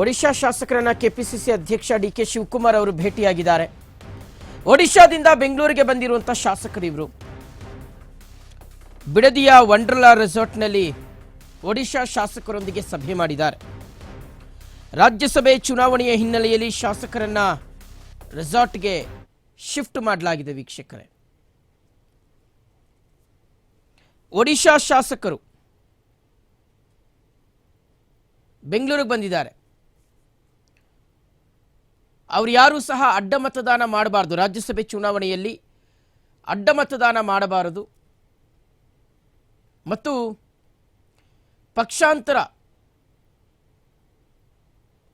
ಒಡಿಶಾ ಶಾಸಕರನ್ನ ಕೆಪಿಸಿಸಿ ಅಧ್ಯಕ್ಷ ಡಿಕೆ ಶಿವಕುಮಾರ್ ಅವರು ಭೇಟಿಯಾಗಿದ್ದಾರೆ. ಒಡಿಶಾದಿಂದ ಬೆಂಗಳೂರಿಗೆ ಬಂದಿರುವಂತಹ ಶಾಸಕರು ಇವರು. ಬಿಡದಿಯ ವಂಡರ್ಲಾ ರೆಸಾರ್ಟ್ನಲ್ಲಿ ಒಡಿಶಾ ಶಾಸಕರೊಂದಿಗೆ ಸಭೆ ಮಾಡಿದ್ದಾರೆ. ರಾಜ್ಯಸಭೆ ಚುನಾವಣೆಯ ಹಿನ್ನೆಲೆಯಲ್ಲಿ ಶಾಸಕರನ್ನ ರೆಸಾರ್ಟ್ಗೆ ಶಿಫ್ಟ್ ಮಾಡಲಾಗಿದೆ. ವೀಕ್ಷಕರೇ, ಒಡಿಶಾ ಶಾಸಕರು ಬೆಂಗಳೂರಿಗೆ ಬಂದಿದ್ದಾರೆ. ಅವರು ಯಾರೂ ಸಹ ಅಡ್ಡ ಮತದಾನ ಮಾಡಬಾರದು. ರಾಜ್ಯಸಭೆ ಚುನಾವಣೆಯಲ್ಲಿ ಅಡ್ಡ ಮತದಾನ ಮಾಡಬಾರದು ಮತ್ತು ಪಕ್ಷಾಂತರ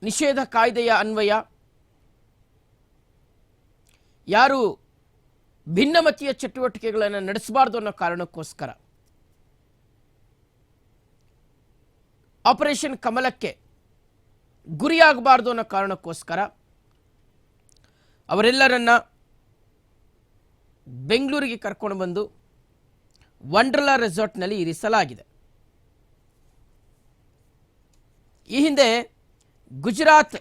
ನಿಷೇಧ ಕಾಯ್ದೆಯ ಅನ್ವಯ ಯಾರು ಭಿನ್ನಮತೀಯ ಚಟುವಟಿಕೆಗಳನ್ನು ನಡೆಸಬಾರದು ಅನ್ನೋ ಕಾರಣಕ್ಕೋಸ್ಕರ ಆಪರೇಷನ್ ಕಮಲಕ್ಕೆ ಗುರಿಯಾಗಬಾರದು ಅನ್ನೋ ಕಾರಣಕ್ಕೋಸ್ಕರ ಅವರೆಲ್ಲರನ್ನ ಬೆಂಗಳೂರಿಗೆ ಕರ್ಕೊಂಡು ಬಂದು ವಂಡರ್ಲಾ ರೆಸಾರ್ಟ್ನಲ್ಲಿ ಇರಿಸಲಾಗಿದೆ. ಈ ಹಿಂದೆ ಗುಜರಾತ್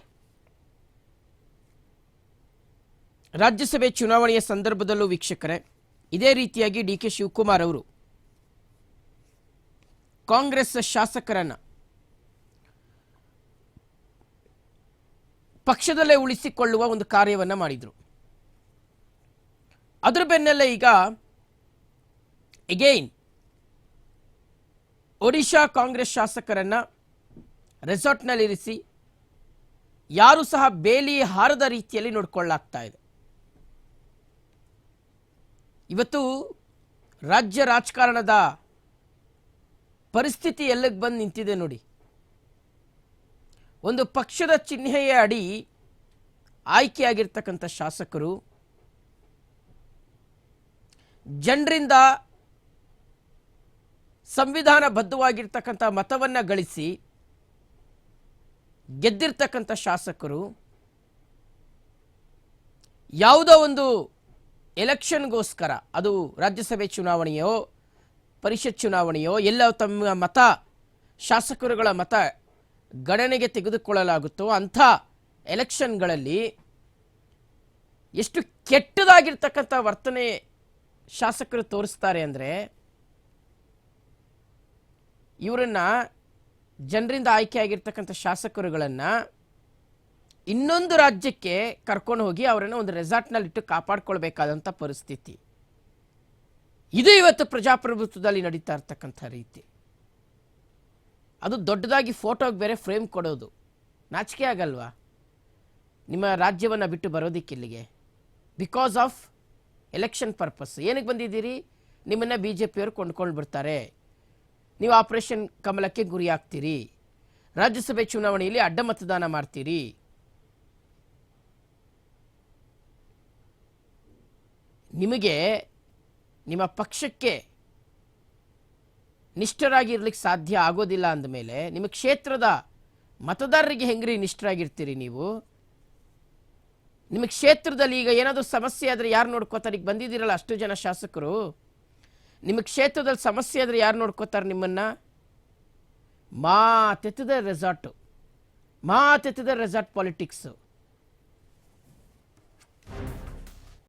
ರಾಜ್ಯಸಭೆ ಚುನಾವಣೆಯ ಸಂದರ್ಭದಲ್ಲೂ ವೀಕ್ಷಕರೇ ಇದೇ ರೀತಿಯಾಗಿ ಡಿಕೆ ಶಿವಕುಮಾರ್ ಅವರು ಕಾಂಗ್ರೆಸ್ ಶಾಸಕರನ್ನ ಪಕ್ಷದಲ್ಲೇ ಉಳಿಸಿಕೊಳ್ಳುವ ಒಂದು ಕಾರ್ಯವನ್ನು ಮಾಡಿದರು. ಅದರ ಬೆನ್ನಲ್ಲೇ ಈಗ ಎಗೈನ್ ಒಡಿಶಾ ಕಾಂಗ್ರೆಸ್ ಶಾಸಕರನ್ನ ರೆಸಾರ್ಟ್ನಲ್ಲಿರಿಸಿ ಯಾರೂ ಸಹ ಬೇಲಿ ಹಾರದ ರೀತಿಯಲ್ಲಿ ನೋಡಿಕೊಳ್ಳಲಾಗ್ತಾ ಇದೆ. ಇವತ್ತು ರಾಜ್ಯ ರಾಜಕಾರಣದ ಪರಿಸ್ಥಿತಿ ಎಲ್ಲಿಗೆ ಬಂದು ನಿಂತಿದೆ ನೋಡಿ. ಒಂದು ಪಕ್ಷದ ಚಿಹ್ನೆಯ ಅಡಿ ಆಯ್ಕೆಯಾಗಿರ್ತಕ್ಕಂಥ ಶಾಸಕರು ಜನರಿಂದ ಸಂವಿಧಾನಬದ್ಧವಾಗಿರ್ತಕ್ಕಂಥ ಮತವನ್ನು ಗಳಿಸಿ ಗೆದ್ದಿರ್ತಕ್ಕಂಥ ಶಾಸಕರು ಯಾವುದೋ ಒಂದು ಎಲೆಕ್ಷನ್ಗೋಸ್ಕರ, ಅದು ರಾಜ್ಯಸಭೆ ಚುನಾವಣೆಯೋ ಪರಿಷತ್ ಚುನಾವಣೆಯೋ ಎಲ್ಲ ತಮ್ಮ ಮತ ಶಾಸಕರುಗಳ ಮತ ಗಣನೆಗೆ ತೆಗೆದುಕೊಳ್ಳಲಾಗುತ್ತೋ ಅಂಥ ಎಲೆಕ್ಷನ್ಗಳಲ್ಲಿ ಎಷ್ಟು ಕೆಟ್ಟದಾಗಿರ್ತಕ್ಕಂಥ ವರ್ತನೆ ಶಾಸಕರು ತೋರಿಸ್ತಾರೆ ಅಂದರೆ, ಇವರನ್ನ ಜನರಿಂದ ಆಯ್ಕೆಯಾಗಿರ್ತಕ್ಕಂಥ ಶಾಸಕರುಗಳನ್ನು ಇನ್ನೊಂದು ರಾಜ್ಯಕ್ಕೆ ಕರ್ಕೊಂಡು ಹೋಗಿ ಅವರನ್ನು ಒಂದು ರೆಸಾರ್ಟ್ನಲ್ಲಿಟ್ಟು ಕಾಪಾಡ್ಕೊಳ್ಬೇಕಾದಂಥ ಪರಿಸ್ಥಿತಿ. ಇದು ಇವತ್ತು ಪ್ರಜಾಪ್ರಭುತ್ವದಲ್ಲಿ ನಡೀತಾ ಇರ್ತಕ್ಕಂಥ ರೀತಿ. ಅದು ದೊಡ್ಡದಾಗಿ ಫೋಟೋಗೆ ಬೇರೆ ಫ್ರೇಮ್ ಕೊಡೋದು. ನಾಚಿಕೆ ಆಗಲ್ವಾ ನಿಮ್ಮ ರಾಜ್ಯವನ್ನು ಬಿಟ್ಟು ಬರೋದಿಕ್ಕೆ ಇಲ್ಲಿಗೆ? Because of election purpose. ಏನಕ್ಕೆ ಬಂದಿದ್ದೀರಿ? ನಿಮ್ಮನ್ನು BJPಯವರು ಕೊಂಡ್ಕೊಂಡು ಬಿಡ್ತಾರೆ, ನೀವು ಆಪರೇಷನ್ ಕಮಲಕ್ಕೆ ಗುರಿ ಆಗ್ತೀರಿ, ರಾಜ್ಯಸಭೆ ಚುನಾವಣೆಯಲ್ಲಿ ಅಡ್ಡ ಮತದಾನ ಮಾಡ್ತೀರಿ. ನಿಮಗೆ ನಿಮ್ಮ ಪಕ್ಷಕ್ಕೆ ನಿಷ್ಠರಾಗಿರ್ಲಿಕ್ಕೆ ಸಾಧ್ಯ ಆಗೋದಿಲ್ಲ ಅಂದಮೇಲೆ ನಿಮ್ಮ ಕ್ಷೇತ್ರದ ಮತದಾರರಿಗೆ ಹೆಂಗ್ರಿ ನಿಷ್ಠರಾಗಿರ್ತೀರಿ ನೀವು? ನಿಮ್ಮ ಕ್ಷೇತ್ರದಲ್ಲಿ ಈಗ ಏನಾದರೂ ಸಮಸ್ಯೆ ಆದರೆ ಯಾರು ನೋಡ್ಕೋತಾರೆ? ಈಗ ಬಂದಿದ್ದೀರಲ್ಲ ಅಷ್ಟು ಜನ ಶಾಸಕರು, ನಿಮ್ಮ ಕ್ಷೇತ್ರದಲ್ಲಿ ಸಮಸ್ಯೆ ಆದರೆ ಯಾರು ನೋಡ್ಕೋತಾರೆ ನಿಮ್ಮನ್ನು? ಮಾತೆತ್ತಿದ ರೆಸಾರ್ಟ್ ಪಾಲಿಟಿಕ್ಸು.